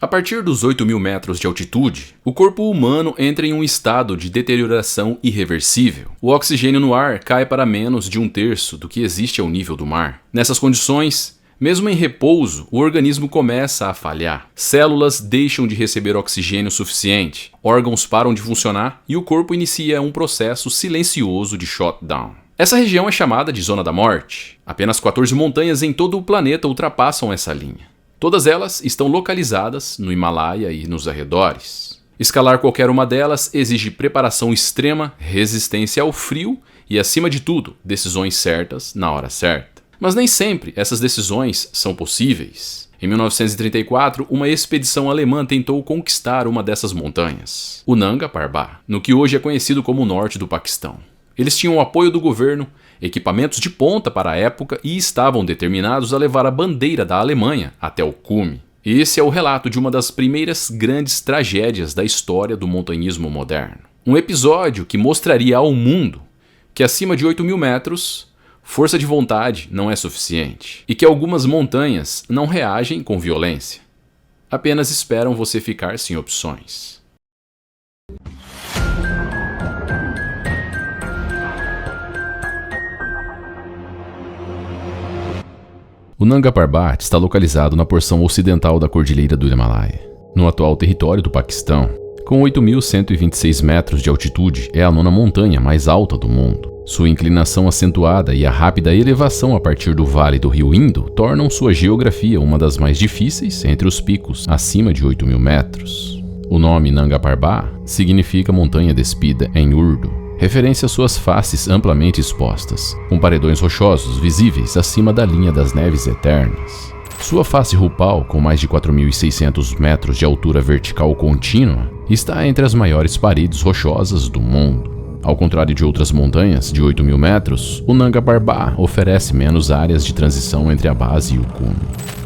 A partir dos 8.000 metros de altitude, o corpo humano entra em um estado de deterioração irreversível. O oxigênio no ar cai para menos de 1/3 do que existe ao nível do mar. Nessas condições, mesmo em repouso, o organismo começa a falhar. Células deixam de receber oxigênio suficiente, órgãos param de funcionar e o corpo inicia um processo silencioso de shutdown. Essa região é chamada de Zona da Morte. Apenas 14 montanhas em todo o planeta ultrapassam essa linha. Todas elas estão localizadas no Himalaia e nos arredores. Escalar qualquer uma delas exige preparação extrema, resistência ao frio e, acima de tudo, decisões certas na hora certa. Mas nem sempre essas decisões são possíveis. Em 1934, uma expedição alemã tentou conquistar uma dessas montanhas, o Nanga Parbat, no que hoje é conhecido como o norte do Paquistão. Eles tinham o apoio do governo, equipamentos de ponta para a época e estavam determinados a levar a bandeira da Alemanha até o cume. Esse é o relato de uma das primeiras grandes tragédias da história do montanhismo moderno. Um episódio que mostraria ao mundo que acima de 8.000 metros, força de vontade não é suficiente e que algumas montanhas não reagem com violência. Apenas esperam você ficar sem opções. O Nanga Parbat está localizado na porção ocidental da Cordilheira do Himalaia, no atual território do Paquistão. Com 8.126 metros de altitude, é a 9ª montanha mais alta do mundo. Sua inclinação acentuada e a rápida elevação a partir do vale do rio Indo tornam sua geografia uma das mais difíceis entre os picos acima de 8.000 metros. O nome Nanga Parbat significa montanha despida em urdu, referência às suas faces amplamente expostas, com paredões rochosos visíveis acima da linha das neves eternas. Sua face rupal, com mais de 4.600 metros de altura vertical contínua, está entre as maiores paredes rochosas do mundo. Ao contrário de outras montanhas de 8.000 metros, o Nanga Parbat oferece menos áreas de transição entre a base e o cume.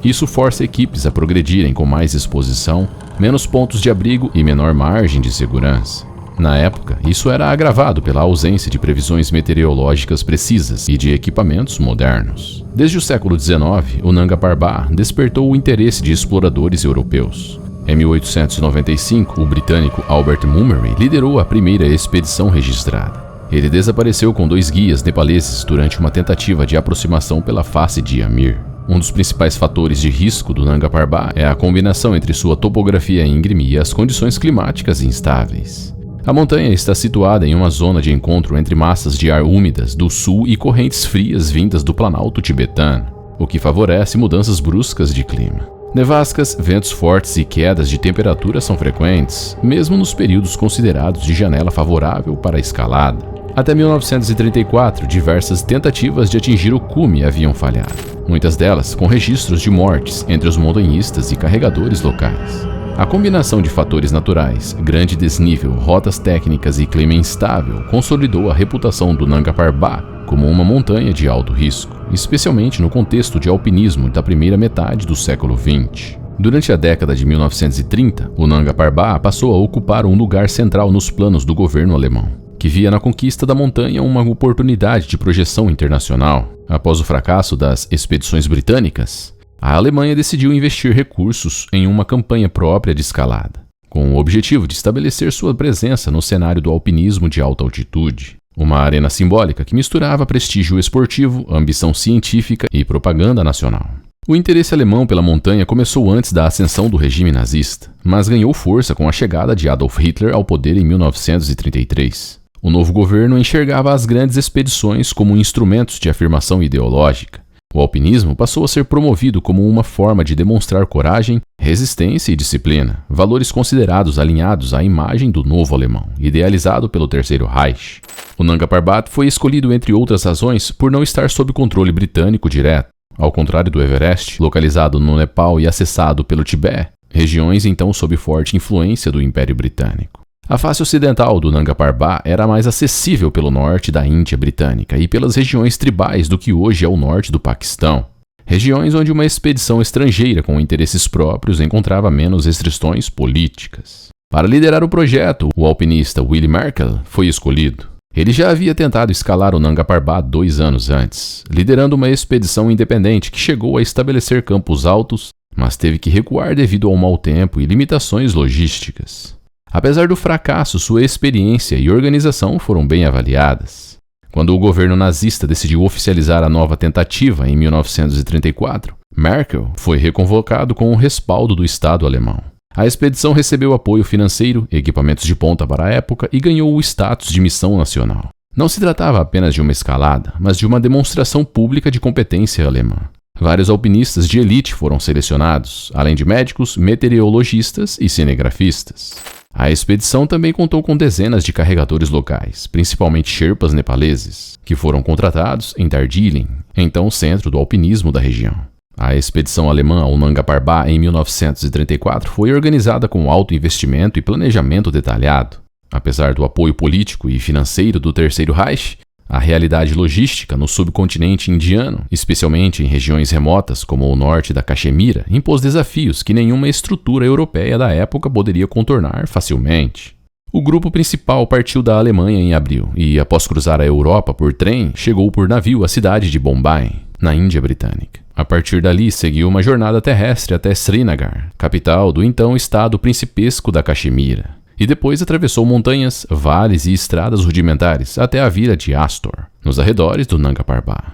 Isso força equipes a progredirem com mais exposição, menos pontos de abrigo e menor margem de segurança. Na época, isso era agravado pela ausência de previsões meteorológicas precisas e de equipamentos modernos. Desde o século XIX, o Nanga Parbat despertou o interesse de exploradores europeus. Em 1895, o britânico Albert Mummery liderou a primeira expedição registrada. Ele desapareceu com 2 guias nepaleses durante uma tentativa de aproximação pela face de Amir. Um dos principais fatores de risco do Nanga Parbat é a combinação entre sua topografia íngreme e as condições climáticas instáveis. A montanha está situada em uma zona de encontro entre massas de ar úmidas do sul e correntes frias vindas do planalto tibetano, o que favorece mudanças bruscas de clima. Nevascas, ventos fortes e quedas de temperatura são frequentes, mesmo nos períodos considerados de janela favorável para a escalada. Até 1934, diversas tentativas de atingir o cume haviam falhado, muitas delas com registros de mortes entre os montanhistas e carregadores locais. A combinação de fatores naturais, grande desnível, rotas técnicas e clima instável consolidou a reputação do Nanga Parbat como uma montanha de alto risco, especialmente no contexto de alpinismo da primeira metade do século XX. Durante a década de 1930, o Nanga Parbat passou a ocupar um lugar central nos planos do governo alemão, que via na conquista da montanha uma oportunidade de projeção internacional. Após o fracasso das expedições britânicas, a Alemanha decidiu investir recursos em uma campanha própria de escalada, com o objetivo de estabelecer sua presença no cenário do alpinismo de alta altitude. Uma arena simbólica que misturava prestígio esportivo, ambição científica e propaganda nacional. O interesse alemão pela montanha começou antes da ascensão do regime nazista, mas ganhou força com a chegada de Adolf Hitler ao poder em 1933. O novo governo enxergava as grandes expedições como instrumentos de afirmação ideológica. O alpinismo passou a ser promovido como uma forma de demonstrar coragem, resistência e disciplina, valores considerados alinhados à imagem do novo alemão, idealizado pelo Terceiro Reich. O Nanga Parbat foi escolhido, entre outras razões, por não estar sob controle britânico direto, ao contrário do Everest, localizado no Nepal e acessado pelo Tibete, regiões então sob forte influência do Império Britânico. A face ocidental do Nanga Parbat era mais acessível pelo norte da Índia britânica e pelas regiões tribais do que hoje é o norte do Paquistão, regiões onde uma expedição estrangeira com interesses próprios encontrava menos restrições políticas. Para liderar o projeto, o alpinista Willy Merkel foi escolhido. Ele já havia tentado escalar o Nanga Parbat 2 anos antes, liderando uma expedição independente que chegou a estabelecer campos altos mas teve que recuar devido ao mau tempo e limitações logísticas. Apesar do fracasso, sua experiência e organização foram bem avaliadas. Quando o governo nazista decidiu oficializar a nova tentativa em 1934, Merkel foi reconvocado com o respaldo do Estado alemão. A expedição recebeu apoio financeiro, equipamentos de ponta para a época e ganhou o status de missão nacional. Não se tratava apenas de uma escalada, mas de uma demonstração pública de competência alemã. Vários alpinistas de elite foram selecionados, além de médicos, meteorologistas e cinegrafistas. A expedição também contou com dezenas de carregadores locais, principalmente sherpas nepaleses, que foram contratados em Darjeeling, então centro do alpinismo da região. A expedição alemã ao Nanga Parbat em 1934 foi organizada com alto investimento e planejamento detalhado. Apesar do apoio político e financeiro do Terceiro Reich, a realidade logística no subcontinente indiano, especialmente em regiões remotas como o norte da Caxemira, impôs desafios que nenhuma estrutura europeia da época poderia contornar facilmente. O grupo principal partiu da Alemanha em abril e, após cruzar a Europa por trem, chegou por navio à cidade de Bombay, na Índia Britânica. A partir dali, seguiu uma jornada terrestre até Srinagar, capital do então estado principesco da Caxemira, e depois atravessou montanhas, vales e estradas rudimentares até a vila de Astor, nos arredores do Nanga Parbat.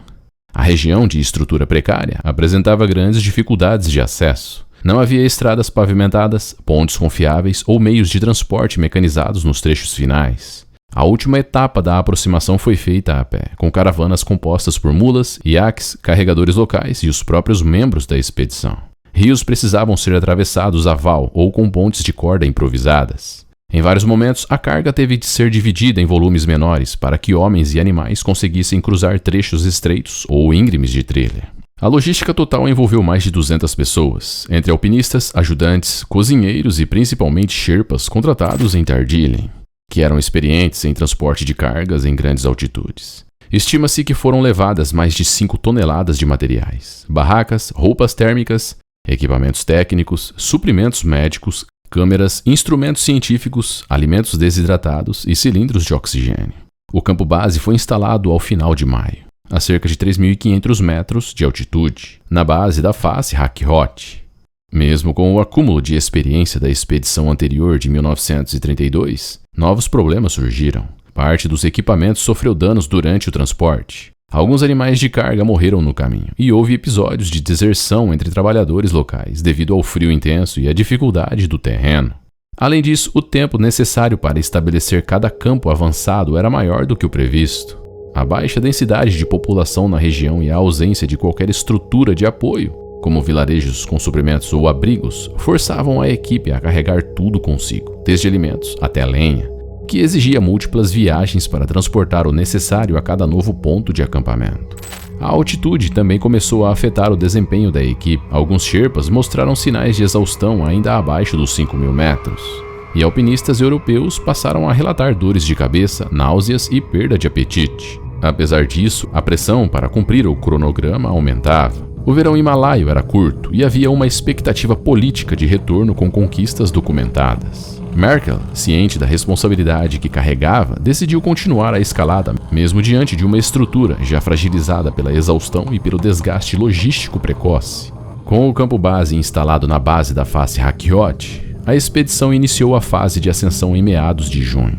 A região, de estrutura precária, apresentava grandes dificuldades de acesso. Não havia estradas pavimentadas, pontes confiáveis ou meios de transporte mecanizados nos trechos finais. A última etapa da aproximação foi feita a pé, com caravanas compostas por mulas, iaques, carregadores locais e os próprios membros da expedição. Rios precisavam ser atravessados a val ou com pontes de corda improvisadas. Em vários momentos, a carga teve de ser dividida em volumes menores para que homens e animais conseguissem cruzar trechos estreitos ou íngremes de trilha. A logística total envolveu mais de 200 pessoas, entre alpinistas, ajudantes, cozinheiros e principalmente sherpas contratados em Darjeeling, que eram experientes em transporte de cargas em grandes altitudes. Estima-se que foram levadas mais de 5 toneladas de materiais, barracas, roupas térmicas, equipamentos técnicos, suprimentos médicos, câmeras, instrumentos científicos, alimentos desidratados e cilindros de oxigênio. O campo base foi instalado ao final de maio, a cerca de 3.500 metros de altitude, na base da face Hakyot. Mesmo com o acúmulo de experiência da expedição anterior de 1932, novos problemas surgiram. Parte dos equipamentos sofreu danos durante o transporte. Alguns animais de carga morreram no caminho, e houve episódios de deserção entre trabalhadores locais devido ao frio intenso e à dificuldade do terreno. Além disso, o tempo necessário para estabelecer cada campo avançado era maior do que o previsto. A baixa densidade de população na região e a ausência de qualquer estrutura de apoio, como vilarejos com suprimentos ou abrigos, forçavam a equipe a carregar tudo consigo, desde alimentos até lenha, que exigia múltiplas viagens para transportar o necessário a cada novo ponto de acampamento. A altitude também começou a afetar o desempenho da equipe. Alguns sherpas mostraram sinais de exaustão ainda abaixo dos 5.000 metros, e alpinistas europeus passaram a relatar dores de cabeça, náuseas e perda de apetite. Apesar disso, a pressão para cumprir o cronograma aumentava. O verão himalaio era curto e havia uma expectativa política de retorno com conquistas documentadas. Merkel, ciente da responsabilidade que carregava, decidiu continuar a escalada, mesmo diante de uma estrutura já fragilizada pela exaustão e pelo desgaste logístico precoce. Com o campo base instalado na base da face Hakyot, a expedição iniciou a fase de ascensão em meados de junho.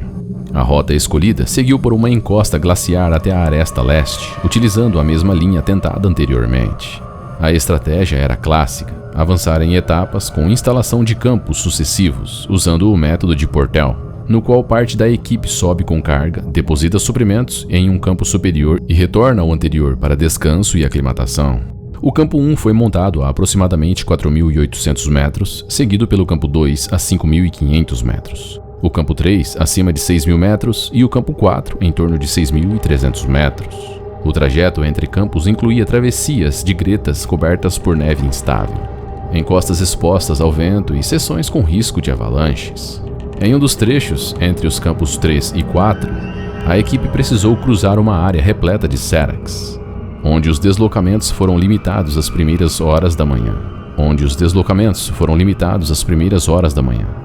A rota escolhida seguiu por uma encosta glaciar até a aresta leste, utilizando a mesma linha tentada anteriormente. A estratégia era clássica: avançar em etapas com instalação de campos sucessivos, usando o método de Portel, no qual parte da equipe sobe com carga, deposita suprimentos em um campo superior e retorna ao anterior para descanso e aclimatação. O campo 1 foi montado a aproximadamente 4.800 metros, seguido pelo campo 2 a 5.500 metros. O campo 3 acima de 6.000 metros e o campo 4 em torno de 6.300 metros. O trajeto entre campos incluía travessias de gretas cobertas por neve instável, encostas expostas ao vento e seções com risco de avalanches. Em um dos trechos, entre os campos 3 e 4, a equipe precisou cruzar uma área repleta de séracs, onde os deslocamentos foram limitados às primeiras horas da manhã.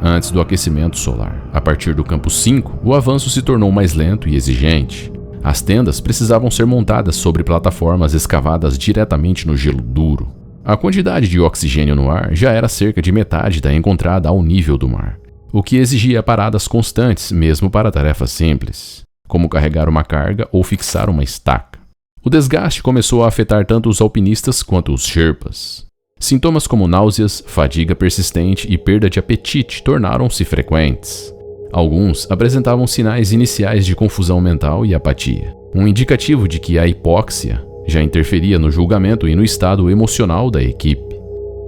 Antes do aquecimento solar. A partir do campo 5, o avanço se tornou mais lento e exigente. As tendas precisavam ser montadas sobre plataformas escavadas diretamente no gelo duro. A quantidade de oxigênio no ar já era cerca de metade da encontrada ao nível do mar, o que exigia paradas constantes mesmo para tarefas simples, como carregar uma carga ou fixar uma estaca. O desgaste começou a afetar tanto os alpinistas quanto os Sherpas. Sintomas como náuseas, fadiga persistente e perda de apetite tornaram-se frequentes. Alguns apresentavam sinais iniciais de confusão mental e apatia, um indicativo de que a hipóxia já interferia no julgamento e no estado emocional da equipe.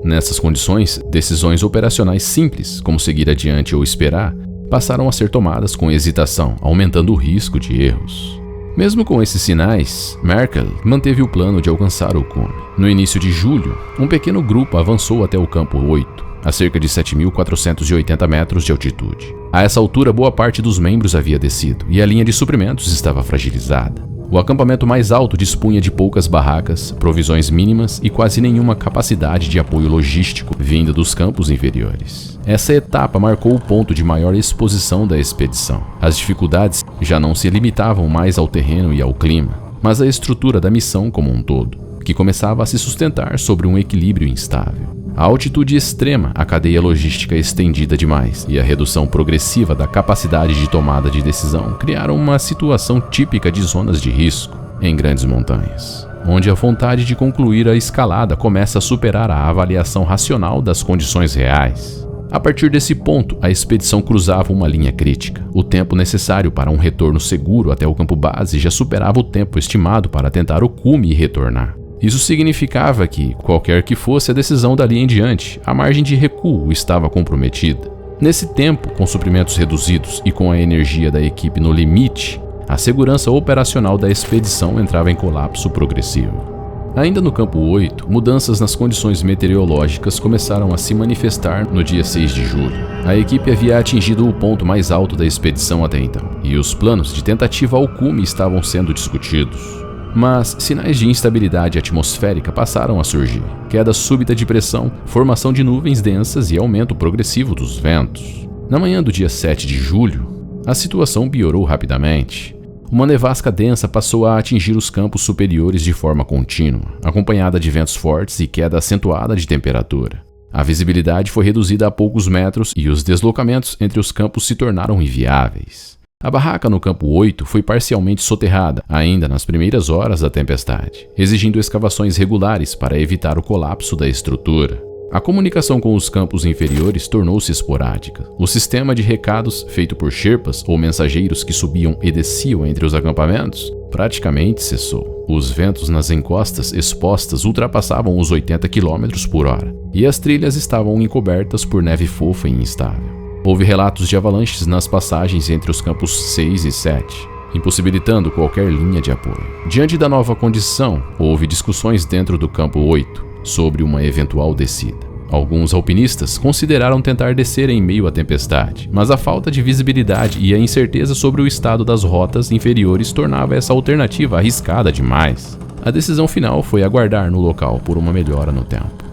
Nessas condições, decisões operacionais simples, como seguir adiante ou esperar, passaram a ser tomadas com hesitação, aumentando o risco de erros. Mesmo com esses sinais, Merkel manteve o plano de alcançar o cume. No início de julho, um pequeno grupo avançou até o campo 8, a cerca de 7.480 metros de altitude. A essa altura, boa parte dos membros havia descido e a linha de suprimentos estava fragilizada. O acampamento mais alto dispunha de poucas barracas, provisões mínimas e quase nenhuma capacidade de apoio logístico vinda dos campos inferiores. Essa etapa marcou o ponto de maior exposição da expedição. As dificuldades já não se limitavam mais ao terreno e ao clima, mas à estrutura da missão como um todo, que começava a se sustentar sobre um equilíbrio instável. A altitude extrema, a cadeia logística estendida demais e a redução progressiva da capacidade de tomada de decisão criaram uma situação típica de zonas de risco em grandes montanhas, onde a vontade de concluir a escalada começa a superar a avaliação racional das condições reais. A partir desse ponto, a expedição cruzava uma linha crítica. O tempo necessário para um retorno seguro até o campo base já superava o tempo estimado para tentar o cume e retornar. Isso significava que, qualquer que fosse a decisão dali em diante, a margem de recuo estava comprometida. Nesse tempo, com suprimentos reduzidos e com a energia da equipe no limite, a segurança operacional da expedição entrava em colapso progressivo. Ainda no campo 8, mudanças nas condições meteorológicas começaram a se manifestar no dia 6 de julho. A equipe havia atingido o ponto mais alto da expedição até então, e os planos de tentativa ao cume estavam sendo discutidos. Mas sinais de instabilidade atmosférica passaram a surgir. Queda súbita de pressão, formação de nuvens densas e aumento progressivo dos ventos. Na manhã do dia 7 de julho, a situação piorou rapidamente. Uma nevasca densa passou a atingir os campos superiores de forma contínua, acompanhada de ventos fortes e queda acentuada de temperatura. A visibilidade foi reduzida a poucos metros e os deslocamentos entre os campos se tornaram inviáveis. A barraca no campo 8 foi parcialmente soterrada, ainda nas primeiras horas da tempestade, exigindo escavações regulares para evitar o colapso da estrutura. A comunicação com os campos inferiores tornou-se esporádica. O sistema de recados, feito por Sherpas ou mensageiros que subiam e desciam entre os acampamentos, praticamente cessou. Os ventos nas encostas expostas ultrapassavam os 80 km por hora, e as trilhas estavam encobertas por neve fofa e instável. Houve relatos de avalanches nas passagens entre os campos 6 e 7, impossibilitando qualquer linha de apoio. Diante da nova condição, houve discussões dentro do campo 8 sobre uma eventual descida. Alguns alpinistas consideraram tentar descer em meio à tempestade, mas a falta de visibilidade e a incerteza sobre o estado das rotas inferiores tornava essa alternativa arriscada demais. A decisão final foi aguardar no local por uma melhora no tempo.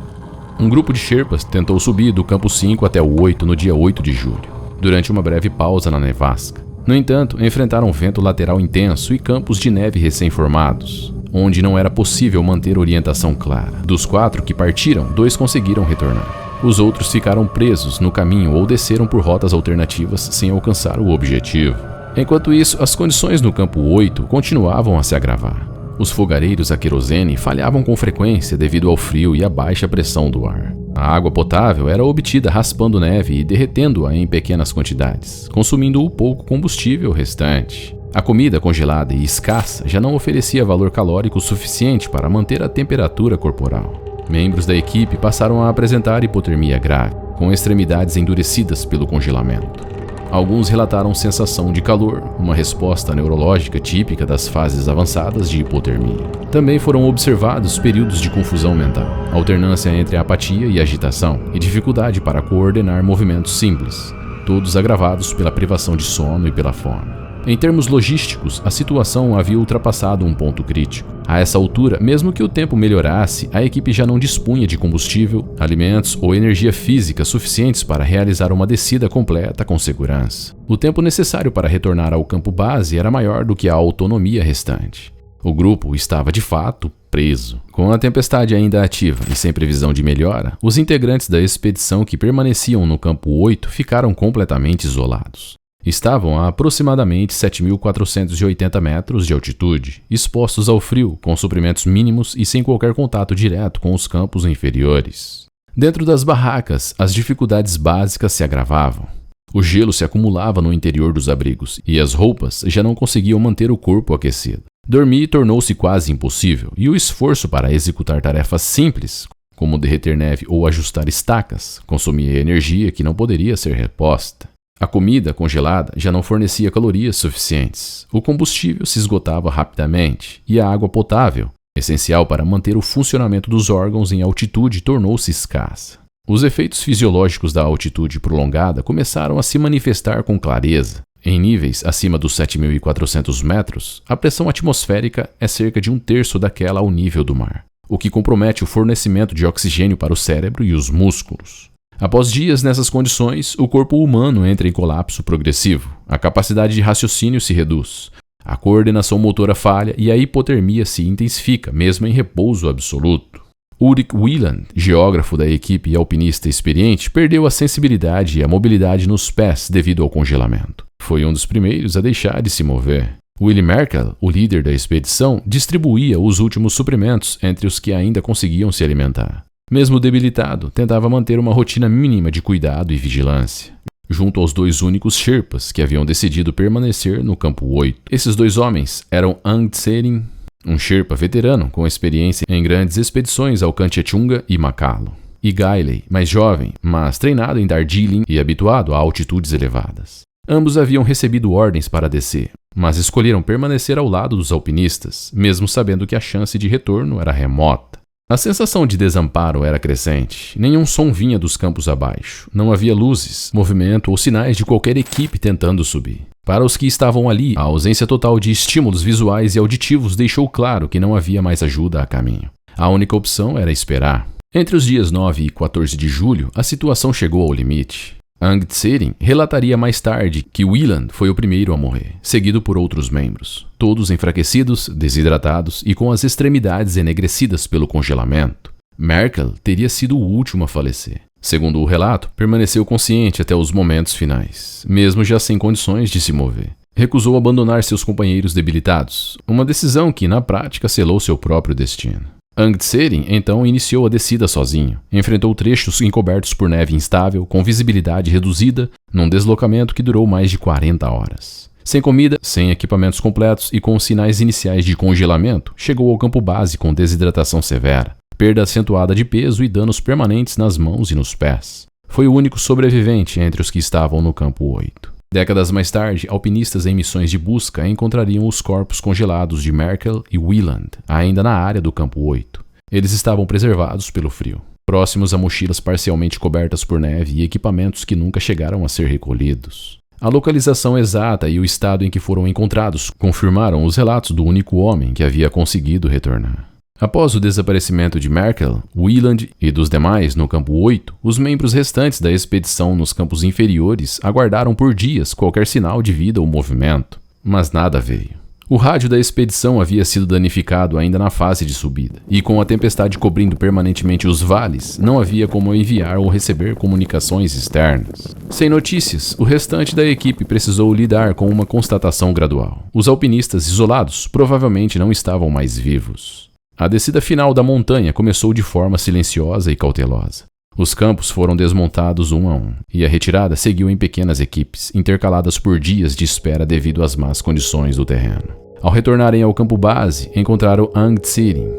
Um grupo de Sherpas tentou subir do campo 5 até o 8 no dia 8 de julho, durante uma breve pausa na nevasca. No entanto, enfrentaram vento lateral intenso e campos de neve recém-formados, onde não era possível manter orientação clara. Dos 4 que partiram, 2 conseguiram retornar. Os outros ficaram presos no caminho ou desceram por rotas alternativas sem alcançar o objetivo. Enquanto isso, as condições no campo 8 continuavam a se agravar. Os fogareiros a querosene falhavam com frequência devido ao frio e à baixa pressão do ar. A água potável era obtida raspando neve e derretendo-a em pequenas quantidades, consumindo o pouco combustível restante. A comida congelada e escassa já não oferecia valor calórico suficiente para manter a temperatura corporal. Membros da equipe passaram a apresentar hipotermia grave, com extremidades endurecidas pelo congelamento. Alguns relataram sensação de calor, uma resposta neurológica típica das fases avançadas de hipotermia. Também foram observados períodos de confusão mental, alternância entre apatia e agitação, e dificuldade para coordenar movimentos simples, todos agravados pela privação de sono e pela fome. Em termos logísticos, a situação havia ultrapassado um ponto crítico. A essa altura, mesmo que o tempo melhorasse, a equipe já não dispunha de combustível, alimentos ou energia física suficientes para realizar uma descida completa com segurança. O tempo necessário para retornar ao campo base era maior do que a autonomia restante. O grupo estava de fato preso. Com a tempestade ainda ativa e sem previsão de melhora, os integrantes da expedição que permaneciam no campo 8 ficaram completamente isolados. Estavam a aproximadamente 7.480 metros de altitude, expostos ao frio, com suprimentos mínimos e sem qualquer contato direto com os campos inferiores. Dentro das barracas, as dificuldades básicas se agravavam. O gelo se acumulava no interior dos abrigos e as roupas já não conseguiam manter o corpo aquecido. Dormir tornou-se quase impossível e o esforço para executar tarefas simples, como derreter neve ou ajustar estacas, consumia energia que não poderia ser reposta. A comida congelada já não fornecia calorias suficientes, o combustível se esgotava rapidamente e a água potável, essencial para manter o funcionamento dos órgãos em altitude, tornou-se escassa. Os efeitos fisiológicos da altitude prolongada começaram a se manifestar com clareza. Em níveis acima dos 7.400 metros, a pressão atmosférica é cerca de 1/3 daquela ao nível do mar, o que compromete o fornecimento de oxigênio para o cérebro e os músculos. Após dias nessas condições, o corpo humano entra em colapso progressivo, a capacidade de raciocínio se reduz, a coordenação motora falha e a hipotermia se intensifica, mesmo em repouso absoluto. Ulrich Wieland, geógrafo da equipe e alpinista experiente, perdeu a sensibilidade e a mobilidade nos pés devido ao congelamento. Foi um dos primeiros a deixar de se mover. Willy Merkel, o líder da expedição, distribuía os últimos suprimentos entre os que ainda conseguiam se alimentar. Mesmo debilitado, tentava manter uma rotina mínima de cuidado e vigilância, junto aos 2 únicos Sherpas que haviam decidido permanecer no campo 8. Esses 2 homens eram Ang Tsering, um Sherpa veterano com experiência em grandes expedições ao Kanchenjunga e Makalo, e Gailey, mais jovem, mas treinado em Darjeeling e habituado a altitudes elevadas. Ambos haviam recebido ordens para descer, mas escolheram permanecer ao lado dos alpinistas, mesmo sabendo que a chance de retorno era remota. A sensação de desamparo era crescente. Nenhum som vinha dos campos abaixo. Não havia luzes, movimento ou sinais de qualquer equipe tentando subir. Para os que estavam ali, a ausência total de estímulos visuais e auditivos deixou claro que não havia mais ajuda a caminho. A única opção era esperar. Entre os dias 9 e 14 de julho, a situação chegou ao limite. Ang Tsering relataria mais tarde que Wieland foi o primeiro a morrer, seguido por outros membros, todos enfraquecidos, desidratados e com as extremidades enegrecidas pelo congelamento. Merkel teria sido o último a falecer. Segundo o relato, permaneceu consciente até os momentos finais, mesmo já sem condições de se mover. Recusou abandonar seus companheiros debilitados, uma decisão que, na prática, selou seu próprio destino. Ang Tsering então iniciou a descida sozinho. Enfrentou trechos encobertos por neve instável, com visibilidade reduzida, num deslocamento que durou mais de 40 horas. Sem comida, sem equipamentos completos e com sinais iniciais de congelamento, chegou ao campo base com desidratação severa, perda acentuada de peso e danos permanentes nas mãos e nos pés. Foi o único sobrevivente entre os que estavam no campo 8. Décadas mais tarde, alpinistas em missões de busca encontrariam os corpos congelados de Merkel e Wieland, ainda na área do campo 8. Eles estavam preservados pelo frio, próximos a mochilas parcialmente cobertas por neve e equipamentos que nunca chegaram a ser recolhidos. A localização exata e o estado em que foram encontrados confirmaram os relatos do único homem que havia conseguido retornar. Após o desaparecimento de Merkel, Wieland e dos demais no campo 8, os membros restantes da expedição nos campos inferiores aguardaram por dias qualquer sinal de vida ou movimento, mas nada veio. O rádio da expedição havia sido danificado ainda na fase de subida, e com a tempestade cobrindo permanentemente os vales, não havia como enviar ou receber comunicações externas. Sem notícias, o restante da equipe precisou lidar com uma constatação gradual. Os alpinistas isolados provavelmente não estavam mais vivos. A descida final da montanha começou de forma silenciosa e cautelosa. Os campos foram desmontados um a um, e a retirada seguiu em pequenas equipes, intercaladas por dias de espera devido às más condições do terreno. Ao retornarem ao campo base, encontraram Ang Tsering,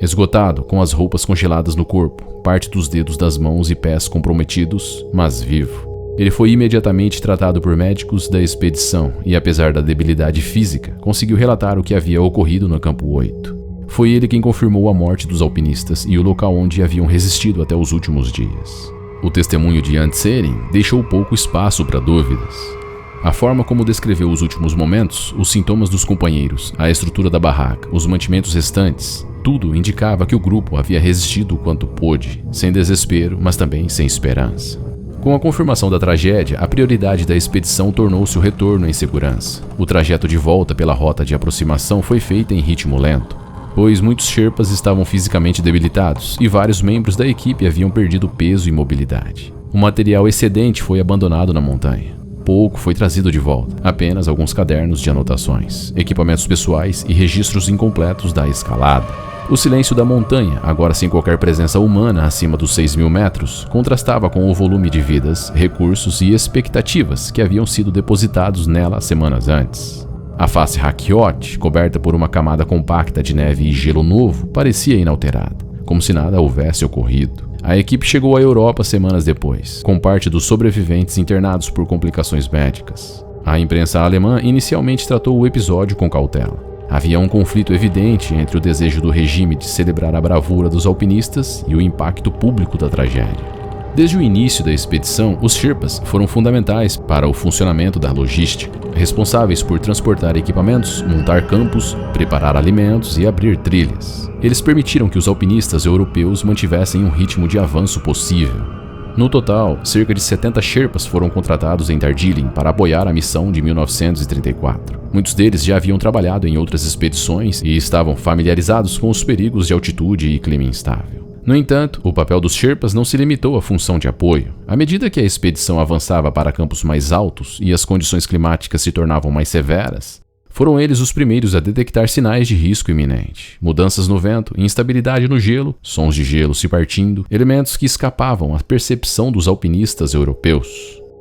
esgotado, com as roupas congeladas no corpo, parte dos dedos das mãos e pés comprometidos, mas vivo. Ele foi imediatamente tratado por médicos da expedição e, apesar da debilidade física, conseguiu relatar o que havia ocorrido no campo 8. Foi ele quem confirmou a morte dos alpinistas e o local onde haviam resistido até os últimos dias. O testemunho de Ang Tsering deixou pouco espaço para dúvidas. A forma como descreveu os últimos momentos, os sintomas dos companheiros, a estrutura da barraca, os mantimentos restantes, tudo indicava que o grupo havia resistido o quanto pôde, sem desespero, mas também sem esperança. Com a confirmação da tragédia, a prioridade da expedição tornou-se o retorno em segurança. O trajeto de volta pela rota de aproximação foi feito em ritmo lento, pois muitos Sherpas estavam fisicamente debilitados e vários membros da equipe haviam perdido peso e mobilidade. O material excedente foi abandonado na montanha. Pouco foi trazido de volta, apenas alguns cadernos de anotações, equipamentos pessoais e registros incompletos da escalada. O silêncio da montanha, agora sem qualquer presença humana acima dos 6.000 metros, contrastava com o volume de vidas, recursos e expectativas que haviam sido depositados nela semanas antes. A face Hakyot, coberta por uma camada compacta de neve e gelo novo, parecia inalterada, como se nada houvesse ocorrido. A equipe chegou à Europa semanas depois, com parte dos sobreviventes internados por complicações médicas. A imprensa alemã inicialmente tratou o episódio com cautela. Havia um conflito evidente entre o desejo do regime de celebrar a bravura dos alpinistas e o impacto público da tragédia. Desde o início da expedição, os Sherpas foram fundamentais para o funcionamento da logística, responsáveis por transportar equipamentos, montar campos, preparar alimentos e abrir trilhas. Eles permitiram que os alpinistas europeus mantivessem um ritmo de avanço possível. No total, cerca de 70 Sherpas foram contratados em Darjeeling para apoiar a missão de 1934. Muitos deles já haviam trabalhado em outras expedições e estavam familiarizados com os perigos de altitude e clima instável. No entanto, o papel dos Sherpas não se limitou à função de apoio. À medida que a expedição avançava para campos mais altos e as condições climáticas se tornavam mais severas, foram eles os primeiros a detectar sinais de risco iminente. Mudanças no vento, instabilidade no gelo, sons de gelo se partindo, elementos que escapavam à percepção dos alpinistas europeus.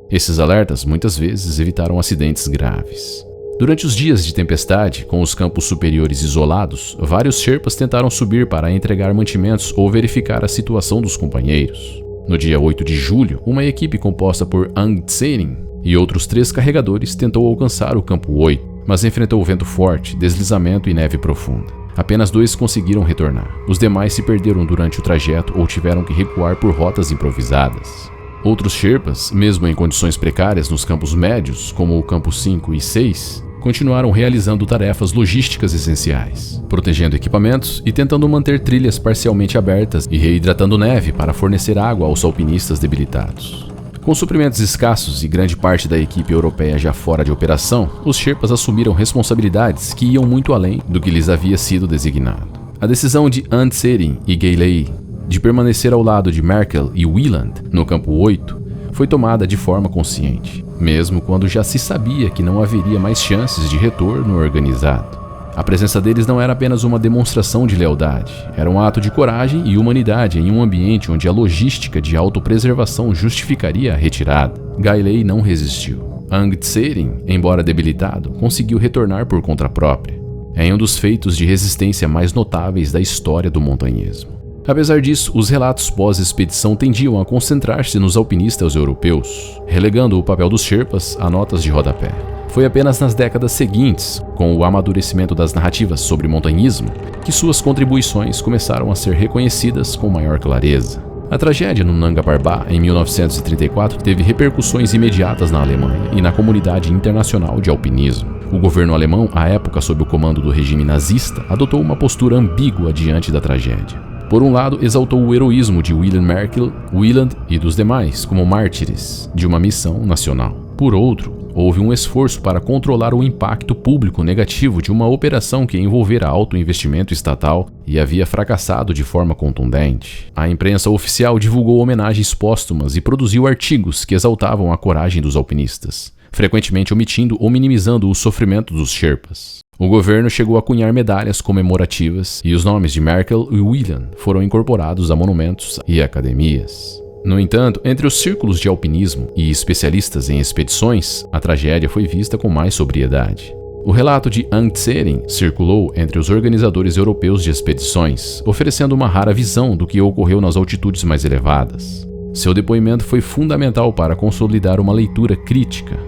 Esses alertas muitas vezes evitaram acidentes graves. Durante os dias de tempestade, com os campos superiores isolados, vários Sherpas tentaram subir para entregar mantimentos ou verificar a situação dos companheiros. No dia 8 de julho, uma equipe composta por Ang Tserin e outros 3 carregadores tentou alcançar o campo 8, mas enfrentou vento forte, deslizamento e neve profunda. Apenas 2 conseguiram retornar. Os demais se perderam durante o trajeto ou tiveram que recuar por rotas improvisadas. Outros Sherpas, mesmo em condições precárias nos campos médios, como o campo 5 e 6, continuaram realizando tarefas logísticas essenciais, protegendo equipamentos e tentando manter trilhas parcialmente abertas e reidratando neve para fornecer água aos alpinistas debilitados. Com suprimentos escassos e grande parte da equipe europeia já fora de operação, os Sherpas assumiram responsabilidades que iam muito além do que lhes havia sido designado. A decisão de Ang Tserin e Gailey de permanecer ao lado de Merkel e Wieland no campo 8 foi tomada de forma consciente, mesmo quando já se sabia que não haveria mais chances de retorno organizado. A presença deles não era apenas uma demonstração de lealdade, era um ato de coragem e humanidade em um ambiente onde a logística de autopreservação justificaria a retirada. Gailey não resistiu. Ang Tserin, embora debilitado, conseguiu retornar por conta própria. É um dos feitos de resistência mais notáveis da história do montanhismo. Apesar disso, os relatos pós-expedição tendiam a concentrar-se nos alpinistas europeus, relegando o papel dos Sherpas a notas de rodapé. Foi apenas nas décadas seguintes, com o amadurecimento das narrativas sobre montanhismo, que suas contribuições começaram a ser reconhecidas com maior clareza. A tragédia no Nanga Parbat, em 1934, teve repercussões imediatas na Alemanha e na comunidade internacional de alpinismo. O governo alemão, à época sob o comando do regime nazista, adotou uma postura ambígua diante da tragédia. Por um lado, exaltou o heroísmo de Wilhelm Merkel, Wieland e dos demais como mártires de uma missão nacional. Por outro, houve um esforço para controlar o impacto público negativo de uma operação que envolvera alto investimento estatal e havia fracassado de forma contundente. A imprensa oficial divulgou homenagens póstumas e produziu artigos que exaltavam a coragem dos alpinistas, frequentemente omitindo ou minimizando o sofrimento dos Sherpas. O governo chegou a cunhar medalhas comemorativas e os nomes de Merkel e Wieland foram incorporados a monumentos e academias. No entanto, entre os círculos de alpinismo e especialistas em expedições, a tragédia foi vista com mais sobriedade. O relato de Ang Tserin circulou entre os organizadores europeus de expedições, oferecendo uma rara visão do que ocorreu nas altitudes mais elevadas. Seu depoimento foi fundamental para consolidar uma leitura crítica.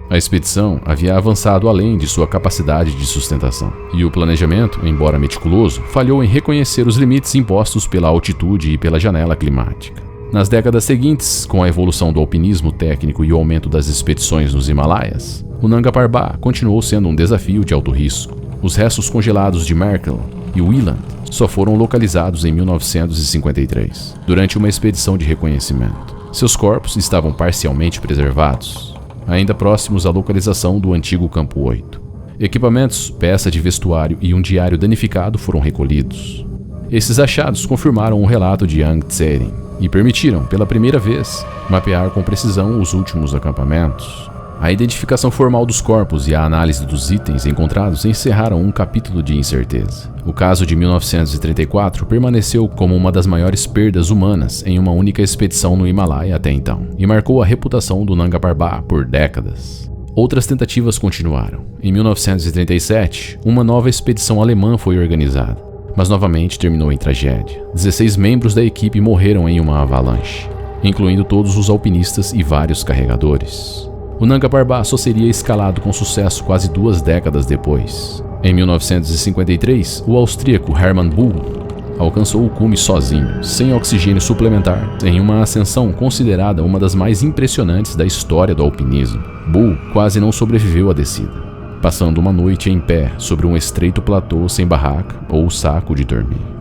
A expedição havia avançado além de sua capacidade de sustentação, e o planejamento, embora meticuloso, falhou em reconhecer os limites impostos pela altitude e pela janela climática. Nas décadas seguintes, com a evolução do alpinismo técnico e o aumento das expedições nos Himalaias, o Nanga Parbat continuou sendo um desafio de alto risco. Os restos congelados de Merkel e Wieland só foram localizados em 1953, durante uma expedição de reconhecimento. Seus corpos estavam parcialmente preservados, ainda próximos à localização do antigo Campo 8. Equipamentos, peça de vestuário e um diário danificado foram recolhidos. Esses achados confirmaram o relato de Yang Tserin e permitiram, pela primeira vez, mapear com precisão os últimos acampamentos. A identificação formal dos corpos e a análise dos itens encontrados encerraram um capítulo de incerteza. O caso de 1934 permaneceu como uma das maiores perdas humanas em uma única expedição no Himalaia até então, e marcou a reputação do Nanga Parbat por décadas. Outras tentativas continuaram. Em 1937, uma nova expedição alemã foi organizada, mas novamente terminou em tragédia. 16 membros da equipe morreram em uma avalanche, incluindo todos os alpinistas e vários carregadores. O Nanga Parbat só seria escalado com sucesso quase 2 décadas depois. Em 1953, o austríaco Hermann Buhl alcançou o cume sozinho, sem oxigênio suplementar, em uma ascensão considerada uma das mais impressionantes da história do alpinismo. Buhl quase não sobreviveu à descida, passando uma noite em pé sobre um estreito platô sem barraca ou saco de dormir.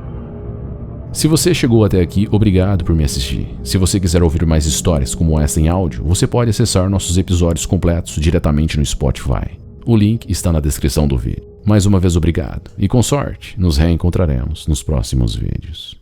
Se você chegou até aqui, obrigado por me assistir. Se você quiser ouvir mais histórias como essa em áudio, você pode acessar nossos episódios completos diretamente no Spotify. O link está na descrição do vídeo. Mais uma vez obrigado, e com sorte, nos reencontraremos nos próximos vídeos.